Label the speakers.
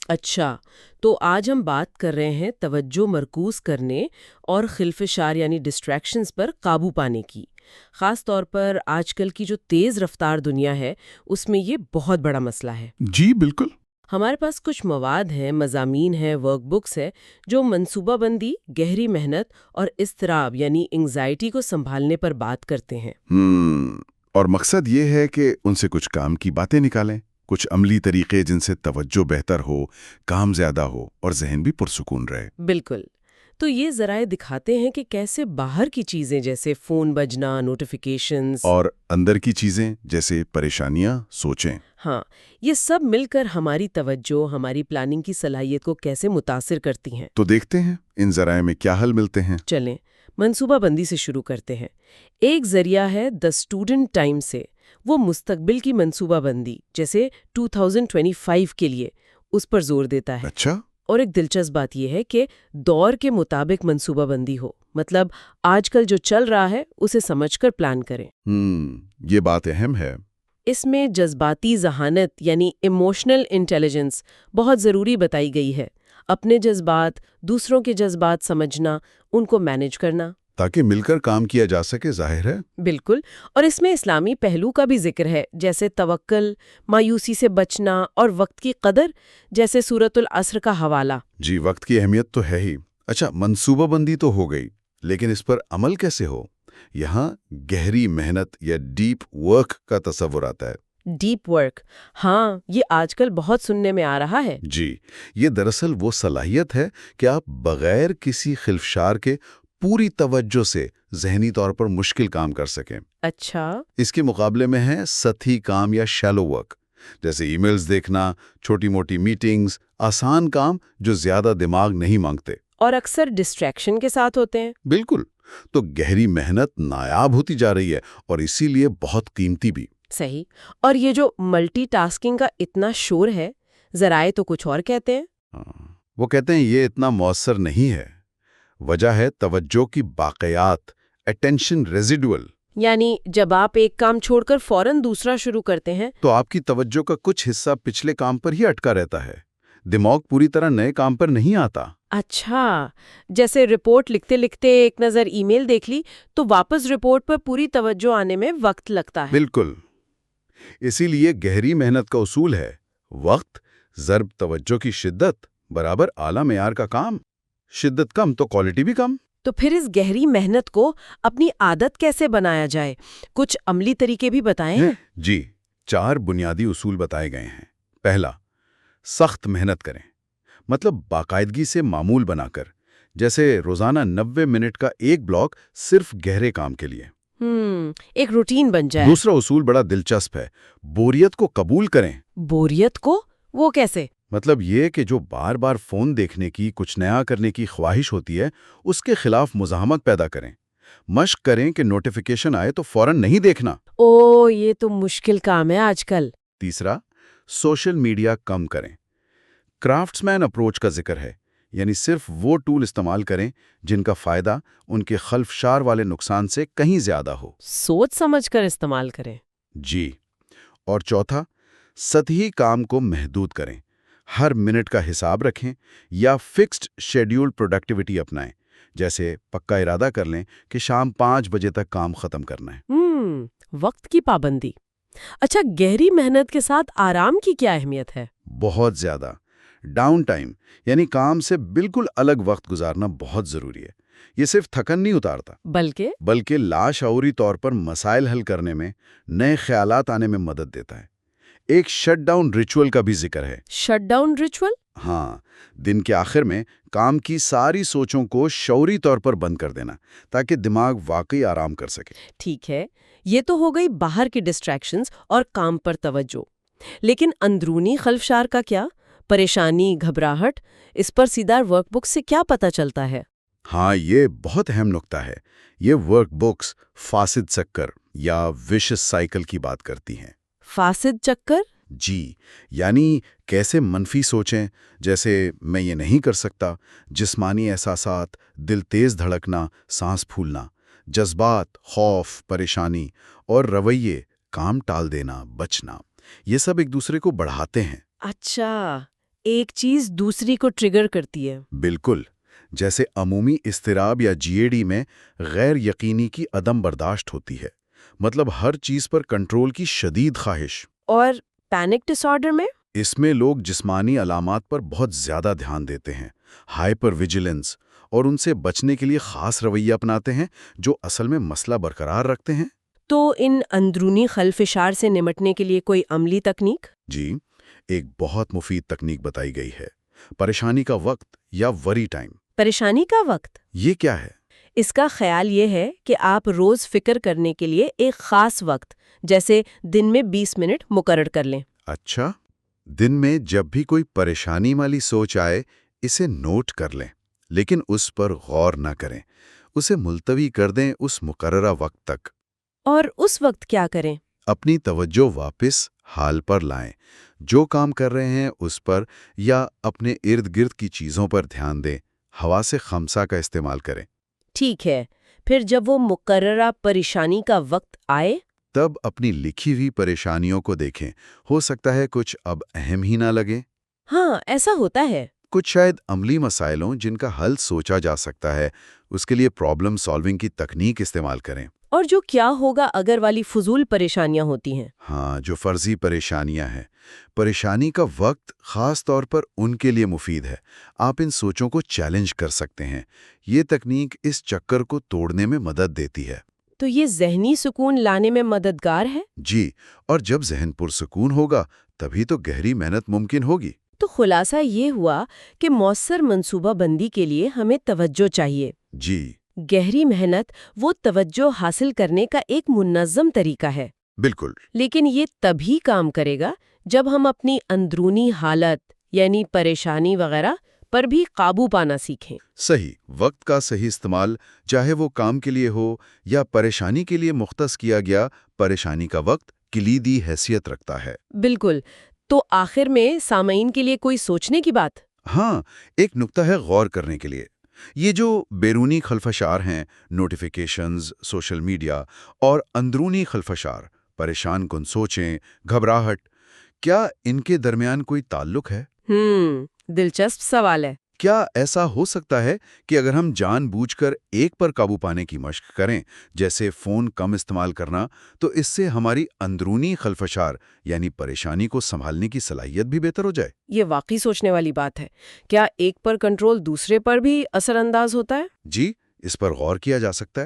Speaker 1: اچھا، تو آج ہم بات کر رہے ہیں توجہ مرکوز کرنے اور خلفشار یعنی ڈسٹریکشنز پر قابو پانے کی۔ خاص طور پر آج کل کی جو تیز رفتار دنیا ہے اس میں یہ بہت بڑا مسئلہ ہے۔
Speaker 2: جی بالکل۔
Speaker 1: ہمارے پاس کچھ مواد ہیں، مضامین ہیں، ورک بکس ہے جو منصوبہ بندی، گہری محنت اور اضطراب یعنی انگزائٹی کو سنبھالنے پر بات کرتے ہیں۔
Speaker 2: اور مقصد یہ ہے کہ ان سے کچھ کام کی باتیں نکالیں، کچھ عملی طریقے جن سے توجہ بہتر ہو، کام زیادہ ہو اور ذہن بھی پرسکون رہے۔
Speaker 1: بالکل، تو یہ ذرائع دکھاتے ہیں کہ کیسے باہر کی چیزیں جیسے فون بجنا، نوٹیفیکیشنز
Speaker 2: اور اندر کی چیزیں جیسے پریشانیاں، سوچیں،
Speaker 1: ہاں، یہ سب مل کر ہماری توجہ، ہماری پلاننگ کی صلاحیت کو کیسے متاثر کرتی ہیں۔
Speaker 2: تو دیکھتے ہیں ان ذرائع میں کیا حل ملتے ہیں۔
Speaker 1: چلیں منصوبہ بندی سے شروع کرتے ہیں۔ ایک ذریعہ ہے دی اسٹوڈنٹ ٹائم سے، وہ مستقبل کی منصوبہ بندی جیسے 2025 کے لیے اس پر زور دیتا ہے۔
Speaker 2: اچھا،
Speaker 1: اور ایک دلچسپ بات یہ ہے کہ دور کے مطابق منصوبہ بندی ہو، مطلب آج کل جو چل رہا ہے اسے سمجھ کر پلان کریں۔
Speaker 2: یہ بات اہم ہے۔
Speaker 1: اس میں جذباتی ذہانت یعنی ایموشنل انٹیلیجنس بہت ضروری بتائی گئی ہے۔ اپنے جذبات، دوسروں کے جذبات سمجھنا، ان کو مینج کرنا،
Speaker 2: تاکہ مل کر کام کیا جا سکے، ظاہر ہے۔
Speaker 1: بالکل۔ اور اس میں اسلامی پہلو کا بھی ذکر ہے، جیسے توکل، مایوسی سے بچنا اور وقت کی قدر، جیسے سورۃ العصر کا حوالہ۔
Speaker 2: جی، وقت کی اہمیت تو ہے ہی۔ اچھا، منصوبہ بندی تو ہو گئی، لیکن اس پر عمل کیسے ہو؟ یہاں گہری محنت یا ڈیپ ورک کا تصور آتا ہے۔
Speaker 1: ڈیپ ورک، ہاں، یہ آج کل بہت سننے میں آ رہا ہے۔
Speaker 2: جی، یہ دراصل وہ صلاحیت ہے کہ آپ بغیر کسی خلفشار کے پوری توجہ سے ذہنی طور پر مشکل کام کر سکیں۔
Speaker 1: اچھا،
Speaker 2: اس کے مقابلے میں ہے سطحی کام یا شیلو ورک، جیسے ای میلز دیکھنا، چھوٹی موٹی میٹنگز، آسان کام جو زیادہ دماغ نہیں مانگتے
Speaker 1: اور اکثر ڈسٹریکشن کے ساتھ ہوتے ہیں۔
Speaker 2: بالکل۔ تو گہری محنت نایاب ہوتی جا رہی ہے اور اسی لیے بہت قیمتی بھی۔
Speaker 1: صحیح۔ اور یہ جو ملٹی ٹاسکنگ کا اتنا شور ہے، ذرائع تو کچھ اور کہتے ہیں۔
Speaker 2: وہ کہتے ہیں یہ اتنا مؤثر نہیں ہے۔ وجہ ہے توجہ کی باقیات، اٹینشن ریزیڈول۔
Speaker 1: یعنی جب آپ ایک کام چھوڑ کر فوراً دوسرا شروع کرتے ہیں
Speaker 2: تو آپ کی توجہ کا کچھ حصہ پچھلے کام پر ہی اٹکا رہتا ہے، دماغ پوری طرح نئے کام پر نہیں آتا۔
Speaker 1: اچھا، جیسے رپورٹ لکھتے لکھتے ایک نظر ای میل دیکھ لی تو واپس رپورٹ پر پوری توجہ آنے میں وقت لگتا ہے۔
Speaker 2: بالکل، اسی لیے گہری محنت کا اصول ہے وقت ضرب توجہ کی شدت برابر اعلیٰ معیار کا کام۔ شدت کم تو کوالٹی بھی کم۔
Speaker 1: تو پھر اس گہری محنت کو اپنی عادت کیسے بنایا جائے؟ کچھ عملی طریقے بھی بتائیں۔
Speaker 2: جی، 4 بنیادی اصول بتائے گئے ہیں۔ پہلا، سخت محنت کریں، مطلب باقاعدگی سے معمول بنا کر، جیسے روزانہ 90 منٹ کا ایک بلاک صرف گہرے کام کے لیے۔
Speaker 1: ایک روٹین بن جائے۔
Speaker 2: دوسرا اصول بڑا دلچسپ ہے، بوریت کو قبول کریں۔
Speaker 1: بوریت کو؟ وہ کیسے؟
Speaker 2: مطلب یہ کہ جو بار بار فون دیکھنے کی، کچھ نیا کرنے کی خواہش ہوتی ہے، اس کے خلاف مزاحمت پیدا کریں۔ مشق کریں کہ نوٹیفیکیشن آئے تو فوراً نہیں دیکھنا۔
Speaker 1: یہ تو مشکل کام ہے آج کل۔
Speaker 2: تیسرا، سوشل میڈیا کم کریں۔ کرافٹس مین اپروچ کا ذکر ہے، یعنی صرف وہ ٹول استعمال کریں جن کا فائدہ ان کے خلفشار والے نقصان سے کہیں زیادہ ہو۔
Speaker 1: سوچ سمجھ کر استعمال کریں۔
Speaker 2: جی، اور چوتھا، سطحی کام کو محدود کریں، ہر منٹ کا حساب رکھیں یا فکسڈ شیڈیول پروڈکٹیوٹی اپنائیں، جیسے پکا ارادہ کر لیں کہ شام 5 بجے تک کام ختم کرنا ہے۔
Speaker 1: وقت کی پابندی۔ اچھا، گہری محنت کے ساتھ آرام کی کیا اہمیت ہے؟
Speaker 2: بہت زیادہ۔ ڈاؤن ٹائم یعنی کام سے بالکل الگ وقت گزارنا بہت ضروری ہے۔ یہ صرف تھکن نہیں اتارتا، بلکہ لاشعوری طور پر مسائل حل کرنے میں، نئے خیالات آنے میں مدد دیتا ہے۔ ایک شٹ ڈاؤن ریچول کا بھی ذکر ہے۔
Speaker 1: Shut down ritual?
Speaker 2: ہاں، دن کے آخر میں کام کی ساری سوچوں کو شعوری طور پر بند کر دینا تاکہ دماغ واقعی آرام کر سکے۔
Speaker 1: ٹھیک ہے، یہ تو ہو گئی باہر کی ڈسٹریکشنز اور کام پر توجہ، لیکن اندرونی خلفشار کا کیا؟ پریشانی، گھبراہٹ، اس پر سیدھا ورک بک سے کیا پتہ چلتا ہے؟
Speaker 2: ہاں، یہ بہت اہم نکتہ ہے۔ یہ ورک بکس فاسد چکر یا وشس سائیکل کی بات کرتی ہیں۔
Speaker 1: فاسد چکر؟
Speaker 2: جی، یعنی کیسے منفی سوچیں، جیسے میں یہ نہیں کر سکتا، جسمانی احساسات، دل تیز دھڑکنا، سانس پھولنا، جذبات، خوف، پریشانی اور رویے، کام ٹال دینا، بچنا، یہ سب ایک دوسرے کو بڑھاتے ہیں۔
Speaker 1: اچھا، ایک چیز دوسری کو ٹریگر کرتی ہے۔
Speaker 2: بالکل، جیسے عمومی اضطراب یا GAD میں غیر یقینی کی عدم برداشت ہوتی ہے، مطلب ہر چیز پر کنٹرول کی شدید خواہش۔
Speaker 1: اور پینک ڈس آرڈر میں؟
Speaker 2: اس میں لوگ جسمانی علامات پر بہت زیادہ دھیان دیتے ہیں، ہائپر ویجیلنس، اور ان سے بچنے کے لیے خاص رویہ اپناتے ہیں جو اصل میں مسئلہ برقرار رکھتے ہیں۔
Speaker 1: تو ان اندرونی خلفشار سے نمٹنے کے لیے کوئی عملی تکنیک؟
Speaker 2: جی، ایک بہت مفید تکنیک بتائی گئی ہے، پریشانی کا وقت یا وری ٹائم۔
Speaker 1: پریشانی کا وقت؟
Speaker 2: یہ کیا ہے؟
Speaker 1: اس کا خیال یہ ہے کہ آپ روز فکر کرنے کے لیے ایک خاص وقت، جیسے دن میں 20 منٹ مقرر کر لیں۔
Speaker 2: اچھا، دن میں جب بھی کوئی پریشانی والی سوچ آئے اسے نوٹ کر لیں، لیکن اس پر غور نہ کریں، اسے ملتوی کر دیں اس مقررہ وقت تک۔
Speaker 1: اور اس وقت کیا کریں؟
Speaker 2: اپنی توجہ واپس حال پر لائیں، جو کام کر رہے ہیں اس پر یا اپنے ارد گرد کی چیزوں پر دھیان دیں، حواس خمسہ کا استعمال کریں۔
Speaker 1: ٹھیک ہے، پھر جب وہ مقررہ پریشانی کا وقت آئے
Speaker 2: تب اپنی لکھی ہوئی پریشانیوں کو دیکھیں، ہو سکتا ہے کچھ اب اہم ہی نہ لگیں۔
Speaker 1: ہاں، ایسا ہوتا ہے۔
Speaker 2: کچھ شاید عملی مسائل ہوں جن کا حل سوچا جا سکتا ہے، اس کے لیے پرابلم سالونگ کی تکنیک استعمال کریں۔
Speaker 1: اور جو کیا ہوگا اگر والی فضول پریشانیاں ہوتی ہیں؟
Speaker 2: ہاں، جو فرضی پریشانیاں ہیں، پریشانی کا وقت خاص طور پر ان کے لیے مفید ہے۔ آپ ان سوچوں کو چیلنج کر سکتے ہیں۔ یہ تکنیک اس چکر کو توڑنے میں مدد دیتی ہے۔
Speaker 1: تو یہ ذہنی سکون لانے میں مددگار ہے؟
Speaker 2: جی، اور جب ذہن پرسکون ہوگا تبھی تو گہری محنت ممکن ہوگی۔
Speaker 1: تو خلاصہ یہ ہوا کہ مؤثر منصوبہ بندی کے لیے ہمیں توجہ چاہیے۔
Speaker 2: جی،
Speaker 1: گہری محنت وہ توجہ حاصل کرنے کا ایک منظم طریقہ ہے۔
Speaker 2: بالکل۔
Speaker 1: لیکن یہ تبھی کام کرے گا جب ہم اپنی اندرونی حالت یعنی پریشانی وغیرہ پر بھی قابو پانا سیکھیں۔
Speaker 2: صحیح وقت کا صحیح استعمال، چاہے وہ کام کے لیے ہو یا پریشانی کے لیے مختص کیا گیا، پریشانی کا وقت کلیدی حیثیت رکھتا ہے۔
Speaker 1: بالکل۔ تو آخر میں سامعین کے لیے کوئی سوچنے کی بات؟
Speaker 2: ہاں، ایک نکتہ ہے غور کرنے کے لیے۔ یہ جو بیرونی خلفشار ہیں، نوٹیفیکیشنز، سوشل میڈیا، اور اندرونی خلفشار، پریشان کن سوچیں، گھبراہٹ، کیا ان کے درمیان کوئی تعلق ہے؟
Speaker 1: دلچسپ سوال ہے۔
Speaker 2: کیا ایسا ہو سکتا ہے کہ اگر ہم جان بوجھ کر ایک پر قابو پانے کی مشق کریں، جیسے فون کم استعمال کرنا، تو اس سے ہماری اندرونی خلفشار یعنی پریشانی کو سنبھالنے کی صلاحیت بھی بہتر ہو جائے؟
Speaker 1: یہ واقعی سوچنے والی بات ہے۔ کیا ایک پر کنٹرول دوسرے پر بھی اثر انداز ہوتا ہے؟
Speaker 2: جی، اس پر غور کیا جا سکتا ہے۔